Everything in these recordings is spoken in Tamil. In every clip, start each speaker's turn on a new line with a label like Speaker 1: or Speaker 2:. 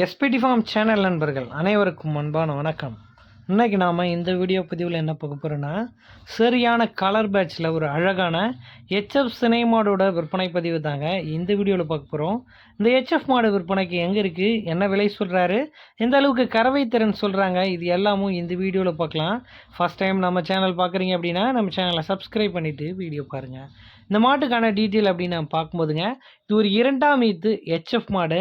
Speaker 1: எஸ்பிடி ஃபார்ம் சேனல் நண்பர்கள் அனைவருக்கும் அன்பான வணக்கம். இன்றைக்கி நாம் இந்த வீடியோ பதிவில் என்ன பார்க்க போகிறோன்னா, சரியான கலர் பேட்சில் ஒரு அழகான ஹெச்எஃப் சினை மாடோட விற்பனை பதிவு தாங்க இந்த வீடியோவில் பார்க்க போகிறோம். இந்த ஹெச்எஃப் மாடு விற்பனைக்கு எங்கே இருக்குது, என்ன விலை சொல்கிறாரு, எந்த அளவுக்கு கறவை திறன் சொல்கிறாங்க, இது எல்லாமும் இந்த வீடியோவில் பார்க்கலாம். ஃபஸ்ட் டைம் நம்ம சேனல் பார்க்குறீங்க அப்படின்னா நம்ம சேனலை சப்ஸ்கிரைப் பண்ணிவிட்டு வீடியோ பாருங்கள். இந்த மாட்டுக்கான டீட்டெயில் அப்படின்னு நான் பார்க்கும்போதுங்க, இது ஒரு 2ஆம் ஈத்து ஹெச்எஃப் மாடு.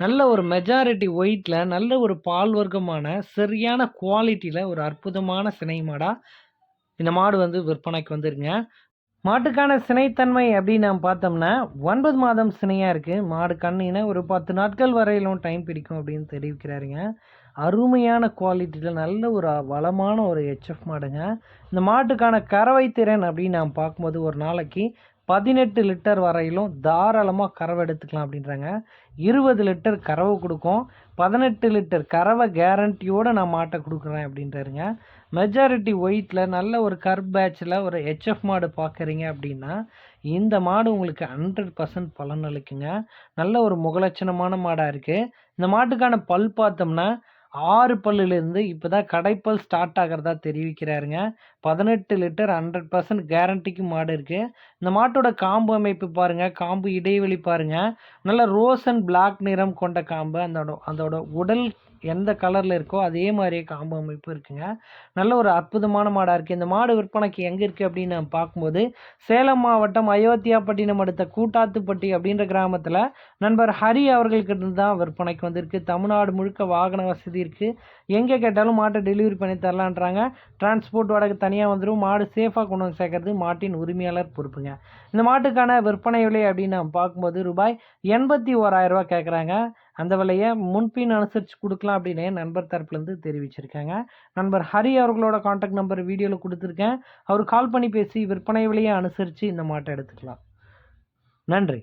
Speaker 1: நல்ல ஒரு மெஜாரிட்டி ஒயிட்டில் நல்ல ஒரு பால் வர்க்கமான சரியான குவாலிட்டியில் ஒரு அற்புதமான சினை மாடாக இந்த மாடு வந்து விற்பனைக்கு வந்துருங்க. மாட்டுக்கான சினைத்தன்மை அப்படின்னு நாம் பார்த்தோம்னா 9 மாதம் சினையாக இருக்குது. மாடு கண்ணினா ஒரு 10 நாட்கள் வரையிலும் டைம் பிடிக்கும் அப்படின்னு தெரிவிக்கிறாருங்க. அருமையான குவாலிட்டியில் நல்ல ஒரு வளமான ஒரு ஹெச்எஃப் மாடுங்க. இந்த மாட்டுக்கான கறவை திறன் அப்படின்னு நாம் பார்க்கும்போது ஒரு நாளைக்கு 18 லிட்டர் வரையிலும் தாராளமாக கறவை எடுத்துக்கலாம் அப்படின்றாங்க. 20 லிட்டர் கறவை கொடுக்கும், 18 லிட்டர் கறவை கேரண்டியோடு நான் மாட்டை கொடுக்குறேன் அப்படின்றாருங்க. மெஜாரிட்டி ஒயிட்டில் நல்ல ஒரு கர்ப் பேட்சில் ஒரு ஹெச்எஃப் மாடு பார்க்குறீங்க அப்படின்னா இந்த மாடு உங்களுக்கு 100% பலன் அளிக்குங்க. நல்ல ஒரு முகலட்சணமான மாடாக இருக்குது. இந்த மாட்டுக்கான பல் பார்த்தோம்னா 6 பல்லுலேருந்து இப்போ தான் கடைப்பல் ஸ்டார்ட் ஆகிறதா தெரிவிக்கிறாருங்க. 18 லிட்டர் 100% கேரண்டிக்கு மாடு இருக்குது. இந்த மாட்டோட காம்பு அமைப்பு பாருங்கள், காம்பு இடைவெளி பாருங்கள், நல்ல ரோஸ் அண்ட் பிளாக் நிறம் கொண்ட காம்பு. அதோட உடல் எந்த கலரில் இருக்கோ அதே மாதிரியே காம்பு அமைப்பு இருக்குங்க. நல்ல ஒரு அற்புதமான மாடாக இருக்குது. இந்த மாடு விற்பனைக்கு எங்கே இருக்குது அப்படின்னு நான் பார்க்கும்போது சேலம் மாவட்டம் அயோத்தியாப்பட்டினம் அடுத்த கூட்டாத்துப்பட்டி அப்படின்ற கிராமத்தில் நண்பர் ஹரி அவர்களுக்கிட்ட தான் விற்பனைக்கு வந்திருக்கு. தமிழ்நாடு முழுக்க வாகன வசதி இருக்குது. எங்கே கேட்டாலும் மாட்டை டெலிவரி பண்ணி தரலான்றாங்க. டிரான்ஸ்போர்ட் வாடகை தனியாக வந்துடும். மாடு சேஃபாக கொண்டு வந்து சேர்க்கறது மாட்டின் உரிமையாளர் பொறுப்புங்க. இந்த மாட்டுக்கான விற்பனை விலை அப்படின்னு நான் பார்க்கும்போது ரூபாய் 81,000 கேட்குறாங்க. அந்த விலையை முன்பின் அனுசரித்து கொடுக்கலாம் அப்படின்னு நண்பர் தரப்புலேருந்து தெரிவிச்சிருக்காங்க. நண்பர் ஹரி அவர்களோட கான்டாக்ட் நம்பர் வீடியோவில் கொடுத்துருக்கேன். அவர் கால் பண்ணி பேசி விற்பனை விலையை அனுசரித்து இந்த மாட்டை எடுத்துக்கலாம். நன்றி.